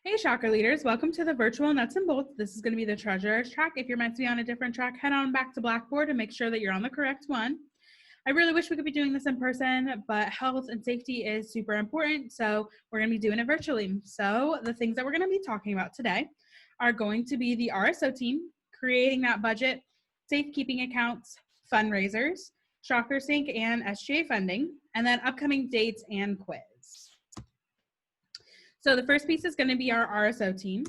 Hey Shocker leaders, welcome to the virtual nuts and bolts. This is going to be the treasurer's track. If you're meant to be on a different track, head on back to Blackboard and make sure that you're on the correct one. I really wish we could be doing this in person, but health and safety is super important, so we're going to be doing it virtually. So the things that we're going to be talking about today are going to be the RSO team, creating that budget, safekeeping accounts, fundraisers, Shocker Sync and SGA Funding, and then upcoming dates and quiz. So the first piece is going to be our RSO team.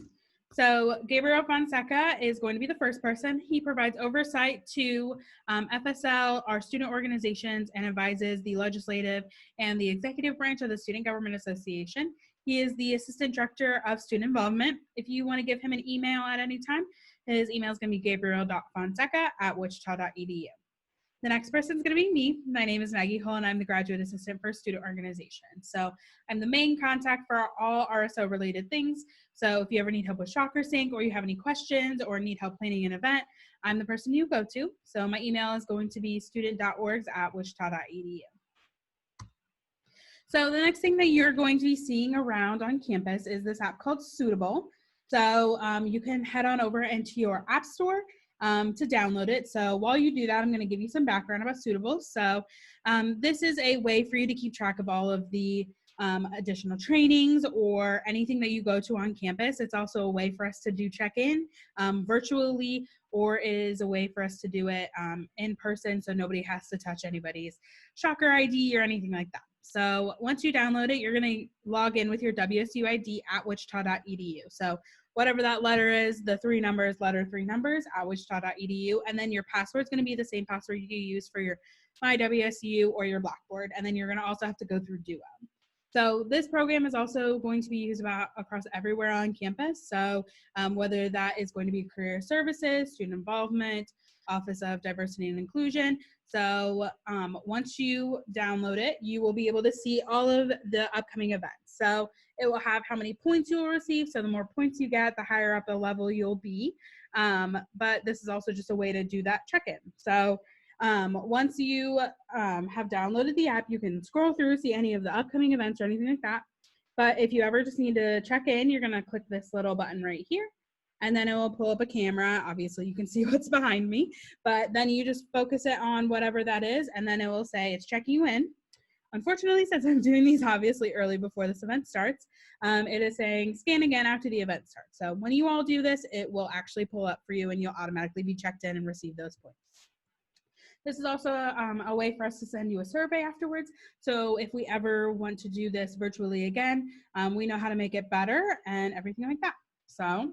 So Gabriel Fonseca is going to be the first person. He provides oversight to FSL, our student organizations, and advises the legislative and the executive branch of the Student Government Association. He is the Assistant Director of Student Involvement. If you want to give him an email at any time, his email is going to be gabriel.fonseca@wichita.edu. The next person is going to be me. My name is Maggie Hull, and I'm the Graduate Assistant for Student Organization. So I'm the main contact for all RSO related things. So if you ever need help with Shocker Sync, or you have any questions or need help planning an event, I'm the person you go to. So my email is going to be student.orgs@wichita.edu. So the next thing that you're going to be seeing around on campus is this app called Suitable. So you can head on over into your app store to download it. So while you do that, I'm going to give you some background about Suitable. So this is a way for you to keep track of all of the additional trainings or anything that you go to on campus. It's also a way for us to do check-in virtually, or it is a way for us to do it in person, so nobody has to touch anybody's Shocker ID or anything like that. So once you download it, you're going to log in with your WSU ID at wichita.edu. So whatever that letter is, the three numbers, letter three numbers at wichita.edu, and then your password is going to be the same password you use for your My WSU or your Blackboard, and then you're going to also have to go through Duo. So this program is also going to be used across everywhere on campus. So whether that is going to be career services, student involvement, Office of Diversity and Inclusion. So once you download it, you will be able to see all of the upcoming events. So it will have how many points you will receive. So the more points you get, the higher up the level you'll be. But this is also just a way to do that check-in. So once you have downloaded the app, you can scroll through, see any of the upcoming events or anything like that. But if you ever just need to check in, you're going to click this little button right here. And then it will pull up a camera. Obviously, you can see what's behind me. But then you just focus it on whatever that is, and then it will say it's checking you in. Unfortunately, since I'm doing these obviously early before this event starts, it is saying scan again after the event starts. So when you all do this, it will actually pull up for you, and you'll automatically be checked in and receive those points. This is also a way for us to send you a survey afterwards. So if we ever want to do this virtually again, we know how to make it better and everything like that. So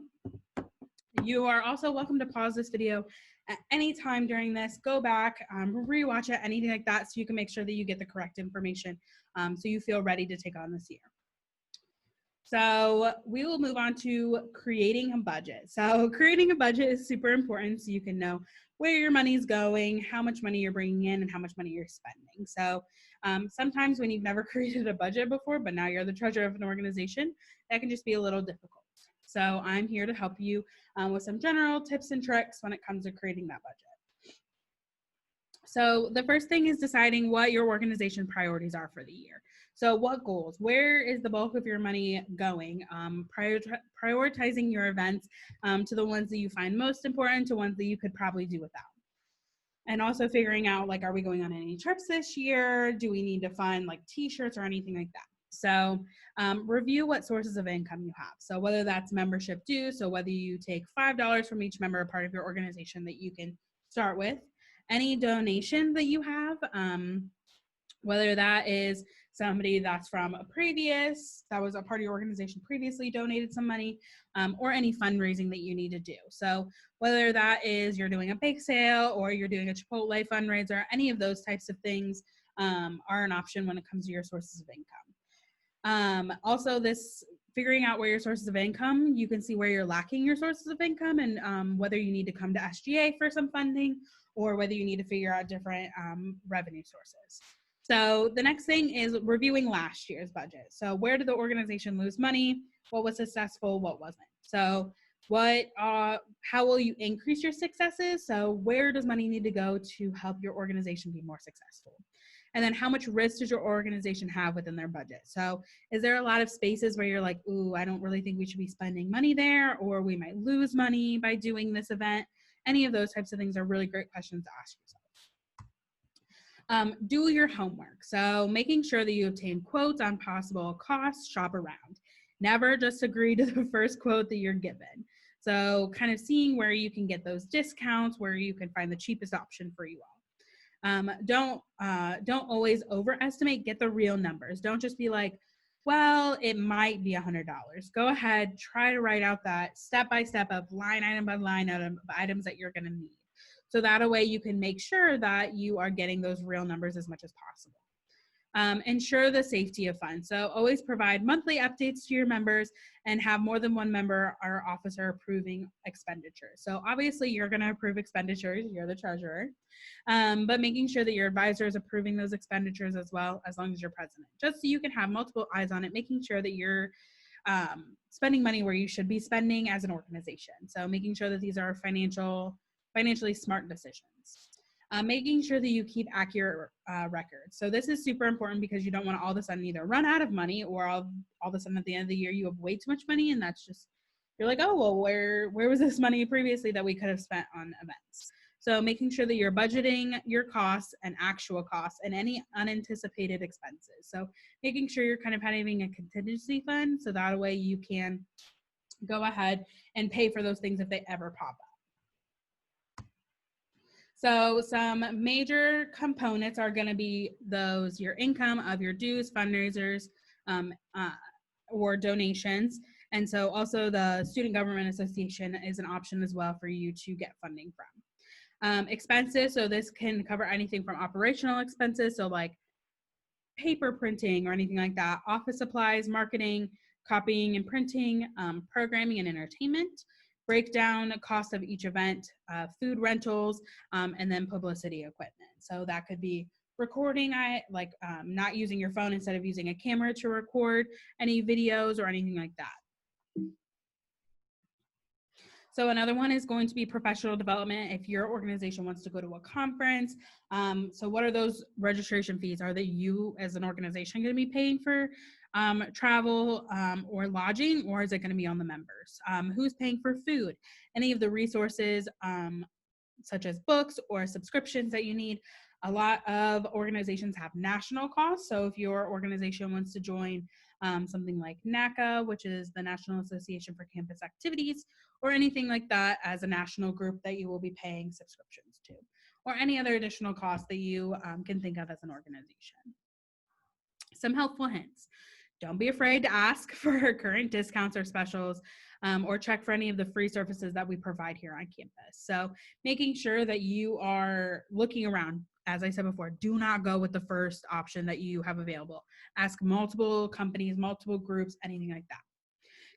you are also welcome to pause this video at any time during this, go back, rewatch it, anything like that, so you can make sure that you get the correct information so you feel ready to take on this year. So we will move on to creating a budget. So creating a budget is super important so you can know where your money is going, how much money you're bringing in, and how much money you're spending. So sometimes when you've never created a budget before, but now you're the treasurer of an organization, that can just be a little difficult. So I'm here to help you with some general tips and tricks when it comes to creating that budget. So the first thing is deciding what your organization priorities are for the year. So what goals? Where is the bulk of your money going? Prioritizing your events to the ones that you find most important to ones that you could probably do without. And also figuring out, like, are we going on any trips this year? Do we need to find like t-shirts or anything like that? So review what sources of income you have. So whether that's membership dues, so whether you take $5 from each member or part of your organization that you can start with, any donation that you have, whether that is somebody that's from that was a part of your organization previously donated some money, or any fundraising that you need to do. So whether that is you're doing a bake sale or you're doing a Chipotle fundraiser, any of those types of things are an option when it comes to your sources of income. Also, this figuring out where your sources of income, you can see where you're lacking your sources of income and whether you need to come to SGA for some funding or whether you need to figure out different revenue sources. So the next thing is reviewing last year's budget. So where did the organization lose money? What was successful? What wasn't? So how will you increase your successes? So where does money need to go to help your organization be more successful? And then how much risk does your organization have within their budget? So is there a lot of spaces where you're like, ooh, I don't really think we should be spending money there, or we might lose money by doing this event? Any of those types of things are really great questions to ask yourself. Do your homework. So making sure that you obtain quotes on possible costs, shop around. Never just agree to the first quote that you're given. So kind of seeing where you can get those discounts, where you can find the cheapest option for you all. Don't always overestimate, get the real numbers. Don't just be like, well, it might be $100. Go ahead, try to write out that step by step of line item by line item of items that you're going to need. So that way you can make sure that you are getting those real numbers as much as possible. Ensure the safety of funds. So always provide monthly updates to your members and have more than one member or officer approving expenditures. So obviously you're going to approve expenditures, you're the treasurer, but making sure that your advisor is approving those expenditures as well, as long as you're president, just so you can have multiple eyes on it, making sure that you're spending money where you should be spending as an organization. So making sure that these are financially smart decisions. Making sure that you keep accurate records. So this is super important because you don't want to all of a sudden either run out of money or all of a sudden at the end of the year you have way too much money, and that's just, you're like, oh, well, where was this money previously that we could have spent on events? So making sure that you're budgeting your costs and actual costs and any unanticipated expenses. So making sure you're kind of having a contingency fund so that way you can go ahead and pay for those things if they ever pop up. So some major components are going to be those, your income of your dues, fundraisers, or donations. And so also the Student Government Association is an option as well for you to get funding from. Expenses, so this can cover anything from operational expenses, so like paper printing or anything like that, office supplies, marketing, copying and printing, programming and entertainment, breakdown cost of each event, food rentals, and then publicity equipment. So that could be recording, not using your phone instead of using a camera to record any videos or anything like that. So another one is going to be professional development if your organization wants to go to a conference. So what are those registration fees? Are they you as an organization going to be paying for travel or lodging, or is it going to be on the members? Who's paying for food? Any of the resources such as books or subscriptions that you need. A lot of organizations have national costs. So if your organization wants to join something like NACA, which is the National Association for Campus Activities, or anything like that as a national group that you will be paying subscriptions to, or any other additional costs that you can think of as an organization. Some helpful hints. Don't be afraid to ask for current discounts or specials, or check for any of the free services that we provide here on campus. So making sure that you are looking around. As I said before, do not go with the first option that you have available. Ask multiple companies, multiple groups, anything like that.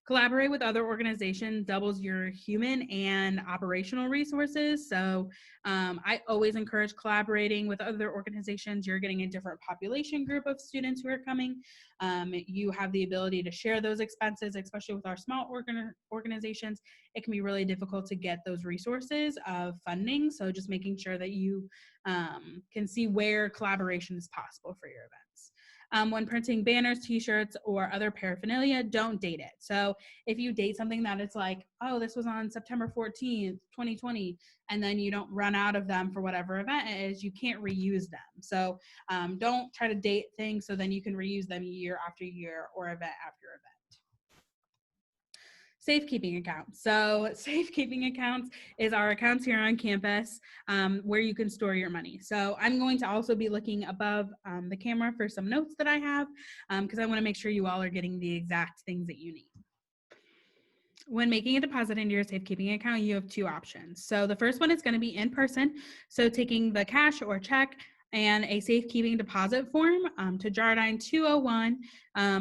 Collaborate with other organizations doubles your human and operational resources. So I always encourage collaborating with other organizations. You're getting a different population group of students who are coming. You have the ability to share those expenses, especially with our small organizations. It can be really difficult to get those resources of funding. So just making sure that you can see where collaboration is possible for your events. When printing banners, t-shirts, or other paraphernalia, don't date it. So if you date something that it's like, oh, this was on September 14th, 2020, and then you don't run out of them for whatever event it is, you can't reuse them. So don't try to date things so then you can reuse them year after year or event after event. Safekeeping accounts. So safekeeping accounts is our accounts here on campus where you can store your money. So I'm going to also be looking above the camera for some notes that I have because I want to make sure you all are getting the exact things that you need. When making a deposit into your safekeeping account, you have two options. So the first one is going to be in person. So taking the cash or check and a safekeeping deposit form to Jardine 201.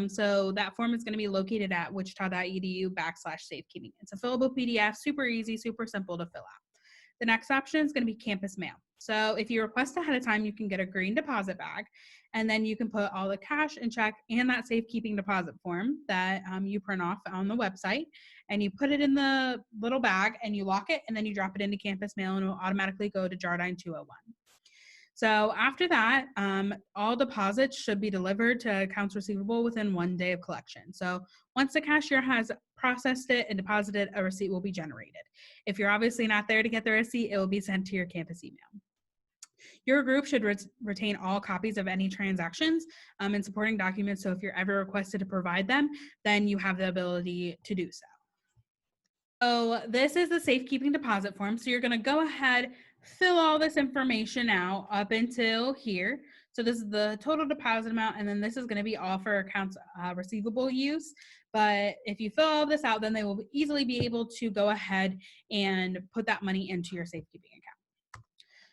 So that form is going to be located at wichita.edu/safekeeping. It's a fillable PDF, super easy, super simple to fill out. The next option is going to be campus mail. So if you request ahead of time, you can get a green deposit bag, and then you can put all the cash and check and that safekeeping deposit form that you print off on the website, and you put it in the little bag and you lock it, and then you drop it into campus mail and it will automatically go to Jardine 201. So after that, all deposits should be delivered to accounts receivable within 1 day of collection. So once the cashier has processed it and deposited, a receipt will be generated. If you're obviously not there to get the receipt, it will be sent to your campus email. Your group should retain all copies of any transactions and supporting documents. So if you're ever requested to provide them, then you have the ability to do so. So this is the safekeeping deposit form. So you're going to go ahead, fill all this information out up until here. So this is the total deposit amount, and then this is going to be all for accounts receivable use. But if you fill all this out, then they will easily be able to go ahead and put that money into your safekeeping account.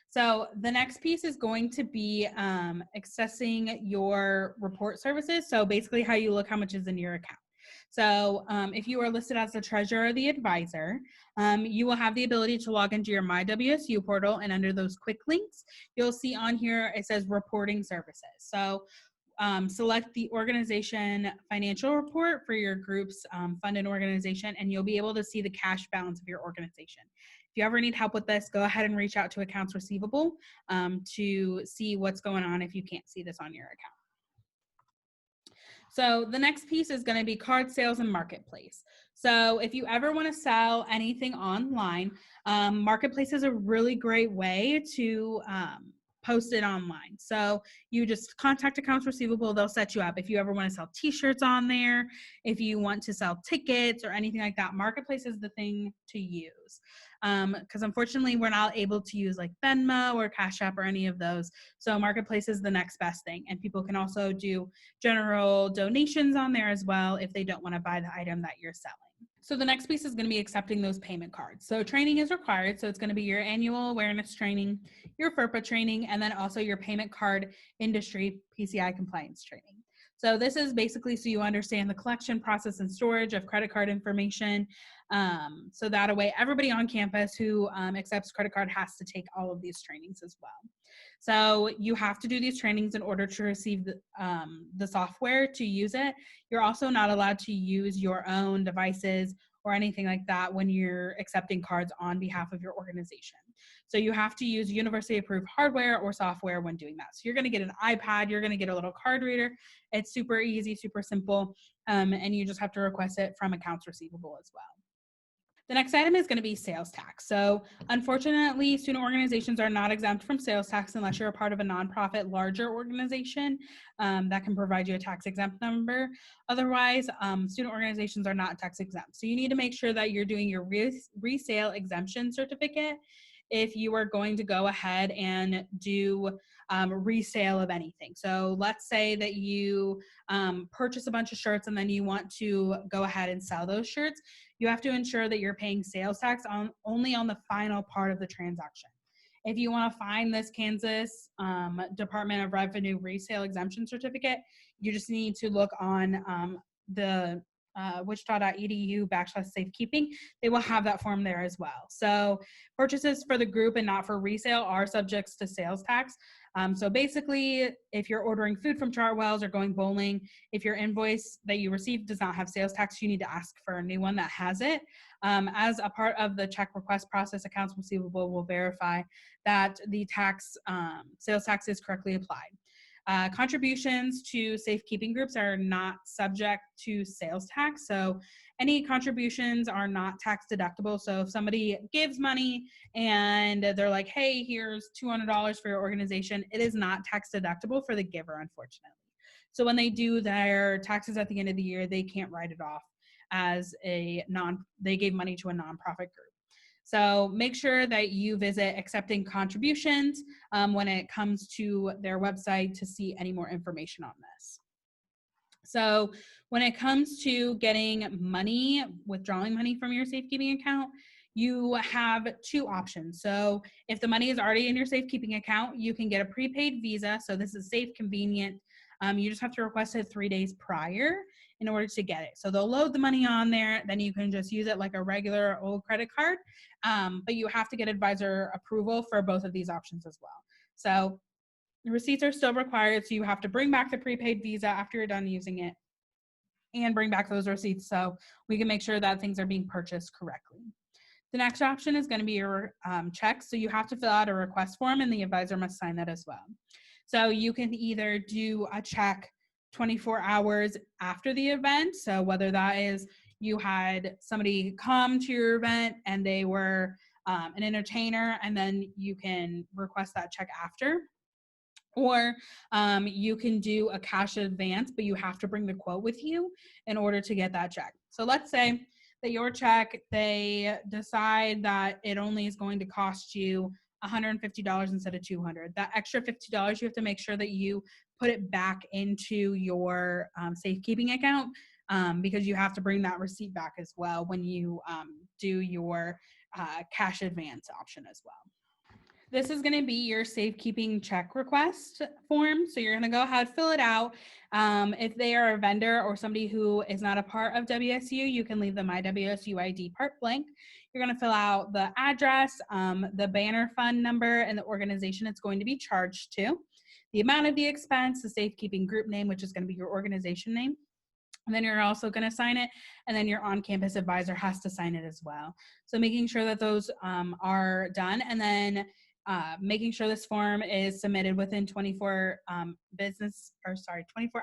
So the next piece is going to be accessing your report services. So basically how you look how much is in your account. So if you are listed as the treasurer or the advisor, you will have the ability to log into your My WSU portal, and under those quick links, you'll see on here, it says reporting services. So select the organization financial report for your group's fund and organization, and you'll be able to see the cash balance of your organization. If you ever need help with this, go ahead and reach out to accounts receivable to see what's going on if you can't see this on your account. So the next piece is going to be card sales and marketplace. So if you ever want to sell anything online, marketplace is a really great way to post it online. So you just contact accounts receivable, they'll set you up. If you ever want to sell t-shirts on there, if you want to sell tickets or anything like that, marketplace is the thing to use. Because unfortunately we're not able to use like Venmo or Cash App or any of those. So marketplace is the next best thing. And people can also do general donations on there as well if they don't want to buy the item that you're selling. So the next piece is going to be accepting those payment cards. So training is required. So it's going to be your annual awareness training, your FERPA training, and then also your payment card industry PCI compliance training. So this is basically so you understand the collection, process, and storage of credit card information. So that way everybody on campus who accepts credit card has to take all of these trainings as well. So you have to do these trainings in order to receive the software to use it. You're also not allowed to use your own devices or anything like that when you're accepting cards on behalf of your organization. So you have to use university approved hardware or software when doing that. So you're going to get an iPad, you're going to get a little card reader. It's super easy, super simple, and you just have to request it from accounts receivable as well. The next item is going to be sales tax. So unfortunately, student organizations are not exempt from sales tax unless you're a part of a nonprofit larger organization that can provide you a tax exempt number. Otherwise, student organizations are not tax exempt. So you need to make sure that you're doing your resale exemption certificate if you are going to go ahead and do resale of anything. So let's say that you purchase a bunch of shirts and then you want to go ahead and sell those shirts. You have to ensure that you're paying sales tax only on the final part of the transaction. If you want to find this Kansas Department of Revenue resale exemption certificate, you just need to look on the wichita.edu/safekeeping. They will have that form there as well. So purchases for the group and not for resale are subject to sales tax. So basically, if you're ordering food from Chartwells or going bowling, if your invoice that you received does not have sales tax, you need to ask for a new one that has it. As a part of the check request process, accounts receivable will verify that the sales tax is correctly applied. Contributions to safekeeping groups are not subject to sales tax. So any contributions are not tax deductible. So if somebody gives money and they're like, hey, here's $200 for your organization, it is not tax deductible for the giver, unfortunately. So when they do their taxes at the end of the year, they can't write it off as they gave money to a nonprofit group. So make sure that you visit accepting contributions when it comes to their website to see any more information on this. So when it comes to getting money, withdrawing money from your safekeeping account, you have two options. So if the money is already in your safekeeping account, you can get a prepaid Visa. So this is safe, convenient. You just have to request it 3 days prior in order to get it. So they'll load the money on there, then you can just use it like a regular old credit card, but you have to get advisor approval for both of these options as well. So the receipts are still required, so you have to bring back the prepaid Visa after you're done using it and bring back those receipts so we can make sure that things are being purchased correctly. The next option is going to be your check. So you have to fill out a request form and the advisor must sign that as well. So you can either do a check 24 hours after the event. So whether that is you had somebody come to your event and they were an entertainer, and then you can request that check after. Or you can do a cash advance, but you have to bring the quote with you in order to get that check. So let's say that your check, they decide that it only is going to cost you $150 instead of $200. That extra $50, you have to make sure that you put it back into your safekeeping account, because you have to bring that receipt back as well when you do your cash advance option as well. This is going to be your safekeeping check request form. So you're going to go ahead, fill it out. If they are a vendor or somebody who is not a part of WSU, you can leave the My WSU ID part blank. You're going to fill out the address, the banner fund number, and the organization it's going to be charged to, the amount of the expense, the safekeeping group name, which is going to be your organization name. And then you're also going to sign it, and then your on-campus advisor has to sign it as well. So making sure that those are done, and then making sure this form is submitted within 24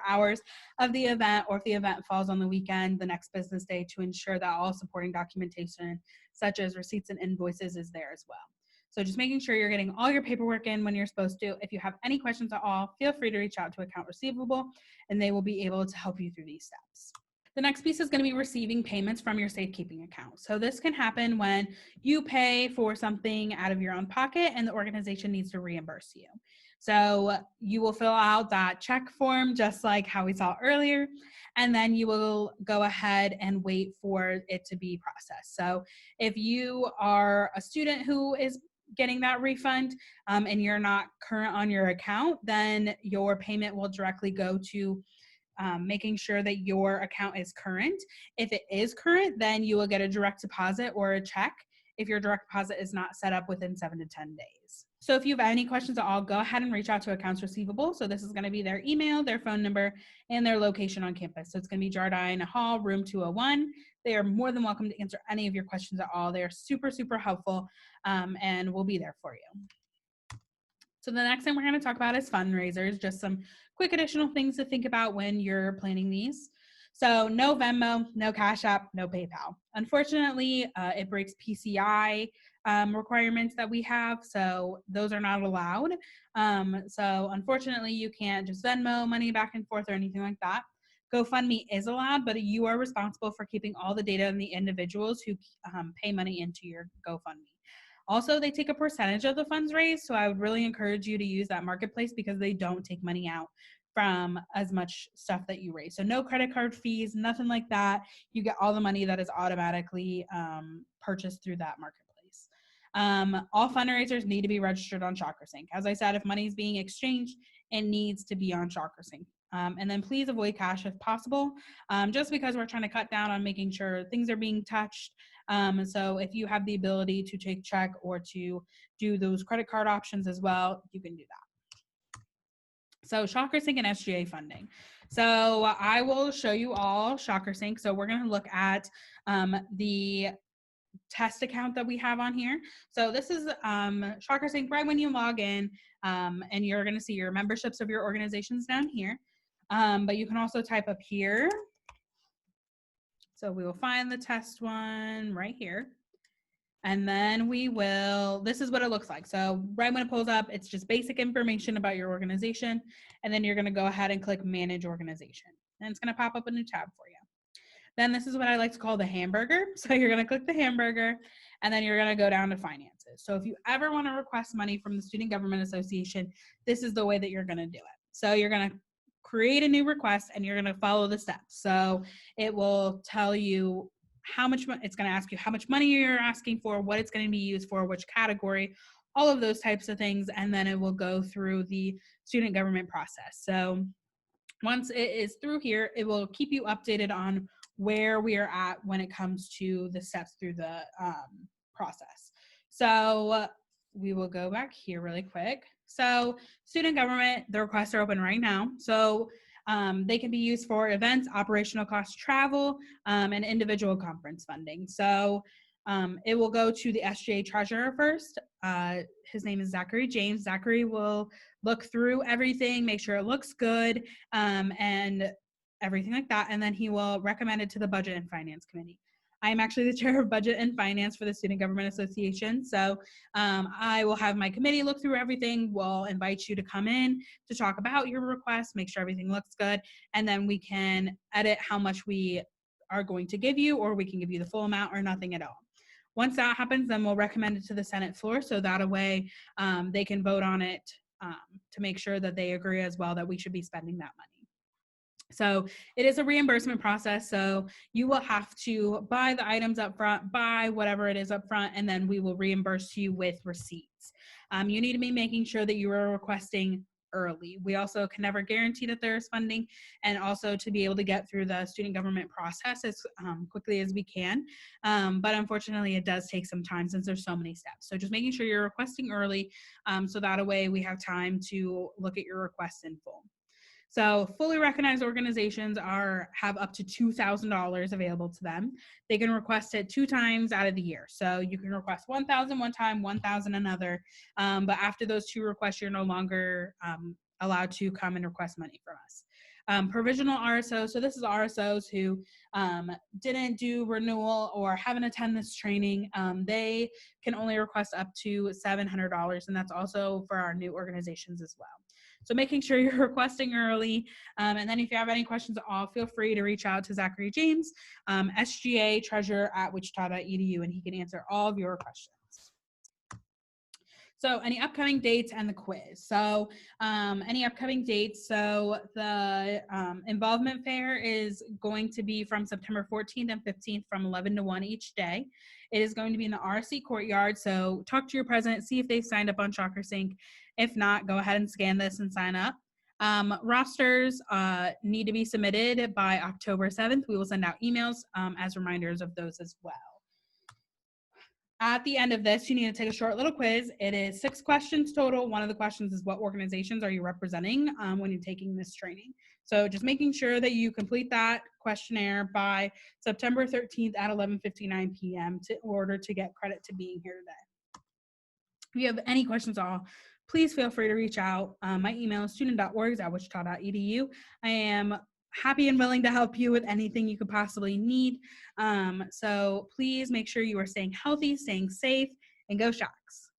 hours of the event, or if the event falls on the weekend, the next business day, to ensure that all supporting documentation, such as receipts and invoices, is there as well. So just making sure you're getting all your paperwork in when you're supposed to. If you have any questions at all, feel free to reach out to Account Receivable, and they will be able to help you through these steps. The next piece is going to be receiving payments from your safekeeping account. So this can happen when you pay for something out of your own pocket and the organization needs to reimburse you. So you will fill out that check form just like how we saw earlier, and then you will go ahead and wait for it to be processed. So if you are a student who is getting that refund and you're not current on your account, then your payment will directly go to making sure that your account is current. If it is current, then you will get a direct deposit or a check if your direct deposit is not set up within 7 to 10 days. So if you have any questions at all, go ahead and reach out to Accounts Receivable. So this is going to be their email, their phone number, and their location on campus. So it's going to be Jardine Hall, room 201. They are more than welcome to answer any of your questions at all. They are super, super helpful, and we'll be there for you. So the next thing we're going to talk about is fundraisers, just some quick additional things to think about when you're planning these. So no Venmo, no Cash App, no PayPal. Unfortunately, it breaks PCI requirements that we have, so those are not allowed. So unfortunately, you can't just Venmo money back and forth or anything like that. GoFundMe is allowed, but you are responsible for keeping all the data on the individuals who pay money into your GoFundMe. Also, they take a percentage of the funds raised, so I would really encourage you to use that marketplace because they don't take money out from as much stuff that you raise. So no credit card fees, nothing like that. You get all the money that is automatically purchased through that marketplace. All fundraisers need to be registered on ChakraSync. As I said, if money is being exchanged, it needs to be on ChakraSync. And then please avoid cash if possible, just because we're trying to cut down on making sure things are being touched. So if you have the ability to take check or to do those credit card options as well, you can do that. So ChakraSync and SGA funding. So I will show you all ChakraSync. So we're going to look at the test account that we have on here. So this is ChakraSync right when you log in, and you're going to see your memberships of your organizations down here. But you can also type up here. So we will find the test one right here. And then we will, this is what it looks like. So right when it pulls up, it's just basic information about your organization. And then you're going to go ahead and click Manage Organization. And it's going to pop up a new tab for you. Then this is what I like to call the hamburger. So you're going to click the hamburger, and then you're going to go down to finances. So if you ever want to request money from the Student Government Association, this is the way that you're going to do it. So you're going to create a new request, and you're going to follow the steps. So it will tell you how much, it's going to ask you how much money you're asking for, what it's going to be used for, which category, all of those types of things. And then it will go through the student government process. So once it is through here, it will keep you updated on where we are at when it comes to the steps through the process. So we will go back here really quick. So student government, the requests are open right now. So they can be used for events, operational costs, travel, and individual conference funding. So It will go to the SGA treasurer first. His name is Zachary James. Zachary will look through everything, make sure it looks good, and everything like that. And then he will recommend it to the Budget and Finance Committee. I am actually the chair of Budget and Finance for the Student Government Association. So I will have my committee look through everything. We'll invite you to come in to talk about your request, make sure everything looks good, and then we can edit how much we are going to give you, or we can give you the full amount or nothing at all. Once that happens, then we'll recommend it to the Senate floor, so that a way they can vote on it to make sure that they agree as well that we should be spending that money. So it is a reimbursement process. So you will have to buy the items up front, buy whatever it is up front, and then we will reimburse you with receipts. You need to be making sure that you are requesting early. We also can never guarantee that there is funding, and also to be able to get through the student government process as quickly as we can. But unfortunately, it does take some time since there's so many steps. So just making sure you're requesting early, so that a way we have time to look at your request in full. So fully recognized organizations have up to $2,000 available to them. They can request it 2 times out of the year. So you can request $1,000 one time, $1,000 another. But after those 2 requests, you're no longer allowed to come and request money from us. Provisional RSOs, so this is RSOs who didn't do renewal or haven't attended this training. They can only request up to $700, and that's also for our new organizations as well. So making sure you're requesting early. And then if you have any questions at all, feel free to reach out to Zachary James, SGA treasurer at wichita.edu, and he can answer all of your questions. So any upcoming dates and the quiz. So any upcoming dates. So the involvement fair is going to be from September 14th and 15th from 11 to 1 each day. It is going to be in the RSC courtyard. So talk to your president, see if they've signed up on Shocker Sync. If not, go ahead and scan this and sign up. Rosters need to be submitted by October 7th. We will send out emails as reminders of those as well. At the end of this, you need to take a short little quiz. It is 6 questions total. One of the questions is, what organizations are you representing when you're taking this training? So just making sure that you complete that questionnaire by September 13th at 11:59 p.m. in order to get credit to being here today. If you have any questions at all, please feel free to reach out. My email is student.orgs@wichita.edu. I am happy and willing to help you with anything you could possibly need. So please make sure you are staying healthy, staying safe, and go Shocks.